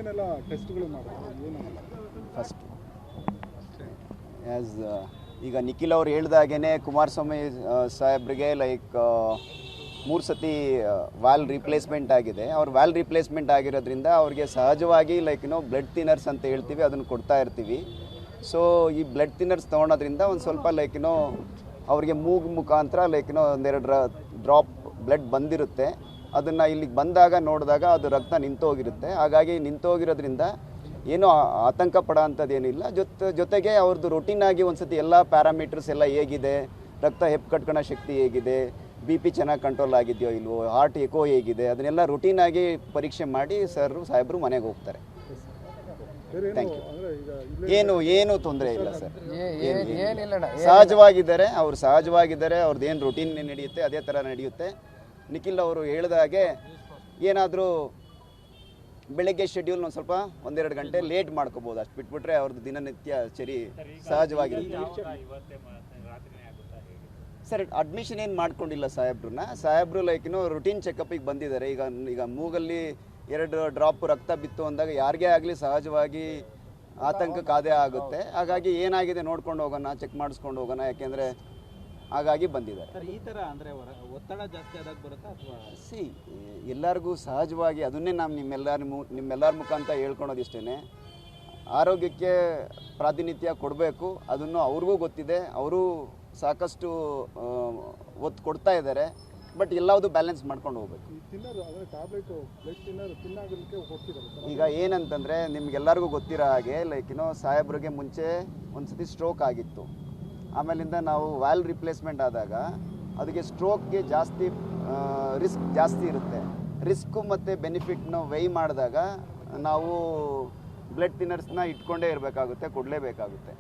ಏನೇನೆಲ್ಲ ಟೆಸ್ಟ್ಗಳು ಮಾಡ್ತಾರೆ ಏನು ಫಸ್ಟ್ ಆ್ಯಸ್ ಈಗ ನಿಖಿಲ್ ಅವ್ರು ಹೇಳ್ದಾಗೇ ಕುಮಾರಸ್ವಾಮಿ ಸಾಹೇಬ್ರಿಗೆ ಲೈಕ್ 3 ಸತಿ ವಾಲ್ ರಿಪ್ಲೇಸ್ಮೆಂಟ್ ಆಗಿದೆ. ಅವ್ರು ವಾಲ್ ರಿಪ್ಲೇಸ್ಮೆಂಟ್ ಆಗಿರೋದ್ರಿಂದ ಅವ್ರಿಗೆ ಸಹಜವಾಗಿ ಲೈಕ್ ಬ್ಲಡ್ ಥಿನ್ನರ್ಸ್ ಅಂತ ಹೇಳ್ತೀವಿ, ಅದನ್ನು ಕೊಡ್ತಾ ಇರ್ತೀವಿ. ಸೊ ಈ ಬ್ಲಡ್ ಥಿನ್ನರ್ಸ್ ತೊಗೊಳೋದ್ರಿಂದ ಒಂದು ಸ್ವಲ್ಪ ಲೈಕ್ ಅವ್ರಿಗೆ ಮುಖಾಂತರ ಲೈಕ್ ಒಂದೆರಡು ಡ್ರಾಪ್ ಬ್ಲಡ್ ಬಂದಿರುತ್ತೆ. ಅದನ್ನು ಇಲ್ಲಿಗೆ ಬಂದಾಗ ನೋಡಿದಾಗ ಅದು ರಕ್ತ ನಿಂತೋಗಿರುತ್ತೆ. ಹಾಗಾಗಿ ನಿಂತೋಗಿರೋದ್ರಿಂದ ಏನೂ ಆತಂಕ ಪಡೋ ಅಂಥದ್ದೇನಿಲ್ಲ. ಜೊತೆಗೆ ಅವ್ರದ್ದು ರೊಟೀನಾಗಿ ಒಂದು ಸತಿ ಎಲ್ಲ ಪ್ಯಾರಾಮೀಟರ್ಸ್ ಎಲ್ಲ ಹೇಗಿದೆ, ರಕ್ತ ಹೆಪ್ಪು ಶಕ್ತಿ ಹೇಗಿದೆ, ಬಿ ಪಿ ಚೆನ್ನಾಗಿ ಕಂಟ್ರೋಲ್ ಆಗಿದೆಯೋ ಇಲ್ವೋ, ಹಾರ್ಟ್ ಎಕೋ ಹೇಗಿದೆ, ಅದನ್ನೆಲ್ಲ ರುಟೀನಾಗಿ ಪರೀಕ್ಷೆ ಮಾಡಿ ಸಾಹೇಬರು ಮನೆಗೆ ಹೋಗ್ತಾರೆ. Thank you. ಏನು ತೊಂದರೆ ಇಲ್ಲ ಸರ್, ಸಹಜವಾಗಿದ್ದಾರೆ. ಅವ್ರದ್ದು ಏನು ರುಟೀನ್ ನಡೆಯುತ್ತೆ ಅದೇ ಥರ ನಡೆಯುತ್ತೆ. ನಿಖಿಲ್ ಅವರು ಹೇಳಿದಾಗೆ ಏನಾದರೂ ಬೆಳಗ್ಗೆ ಶೆಡ್ಯೂಲ್ ಒಂದು ಸ್ವಲ್ಪ 1-2 ಗಂಟೆ ಲೇಟ್ ಮಾಡ್ಕೋಬೋದು, ಅಷ್ಟು ಬಿಟ್ಬಿಟ್ರೆ ಅವ್ರದ್ದು ದಿನನಿತ್ಯ ಸಹಜವಾಗಿರುತ್ತೆ. ಸರ್ ಅಡ್ಮಿಷನ್ ಏನು ಮಾಡ್ಕೊಂಡಿಲ್ಲ ಸಾಹೇಬ್ರು ಲೈಕ್ ರುಟೀನ್ ಚೆಕಪ್ಪಿಗೆ ಬಂದಿದ್ದಾರೆ. ಈಗ ಮೂಗಲ್ಲಿ 2 ಡ್ರಾಪ್ ರಕ್ತ ಬಿತ್ತು ಅಂದಾಗ ಯಾರಿಗೇ ಆಗಲಿ ಸಹಜವಾಗಿ ಆತಂಕ ಕಾದೇ ಆಗುತ್ತೆ. ಹಾಗಾಗಿ ಏನಾಗಿದೆ ನೋಡ್ಕೊಂಡು ಹೋಗೋಣ, ಚೆಕ್ ಮಾಡಿಸ್ಕೊಂಡು ಹೋಗೋಣ, ಯಾಕೆಂದರೆ ಹಾಗಾಗಿ ಬಂದಿದ್ದಾರೆ. ಈ ಥರ ಅಂದರೆ ಒತ್ತಡ ಜಾಸ್ತಿ ಆದಾಗ ಬರುತ್ತಾ ಅಥವಾ ಎಲ್ಲರಿಗೂ ಸಹಜವಾಗಿ ಅದನ್ನೇ ನಾವು ನಿಮ್ಮೆಲ್ಲರ ಮುಖಾಂತರ ಹೇಳ್ಕೊಳೋದಿಷ್ಟೇ, ಆರೋಗ್ಯಕ್ಕೆ ಪ್ರಾತಿನಿಧ್ಯ ಕೊಡಬೇಕು. ಅದನ್ನು ಅವ್ರಿಗೂ ಗೊತ್ತಿದೆ, ಅವರು ಸಾಕಷ್ಟು ಒತ್ತು ಕೊಡ್ತಾ ಇದ್ದಾರೆ. ಬಟ್ ಎಲ್ಲವುದು ಬ್ಯಾಲೆನ್ಸ್ ಮಾಡ್ಕೊಂಡು ಹೋಗ್ಬೇಕು. ಈಗ ಏನಂತಂದರೆ ನಿಮ್ಗೆಲ್ಲರಿಗೂ ಗೊತ್ತಿರೋ ಹಾಗೆ ಲೈಕ್ ಸಾಹೇಬ್ರಿಗೆ ಮುಂಚೆ ಒಂದು ಸತಿ ಸ್ಟ್ರೋಕ್ ಆಗಿತ್ತು. ಆಮೇಲಿಂದ ನಾವು ವಾಲ್ ರಿಪ್ಲೇಸ್ಮೆಂಟ್ ಆದಾಗ ಅದಕ್ಕೆ ಸ್ಟ್ರೋಕ್ಗೆ ಜಾಸ್ತಿ ರಿಸ್ಕ್ ಜಾಸ್ತಿ ಇರುತ್ತೆ. ರಿಸ್ಕು ಮತ್ತು ಬೆನಿಫಿಟ್ನ ವೆಯ್ ಮಾಡಿದಾಗ ನಾವು ಬ್ಲಡ್ ಥಿನ್ನರ್ಸ್ನ ಇಟ್ಕೊಂಡೇ ಇರಬೇಕಾಗುತ್ತೆ, ಕೊಡಲೇಬೇಕಾಗುತ್ತೆ.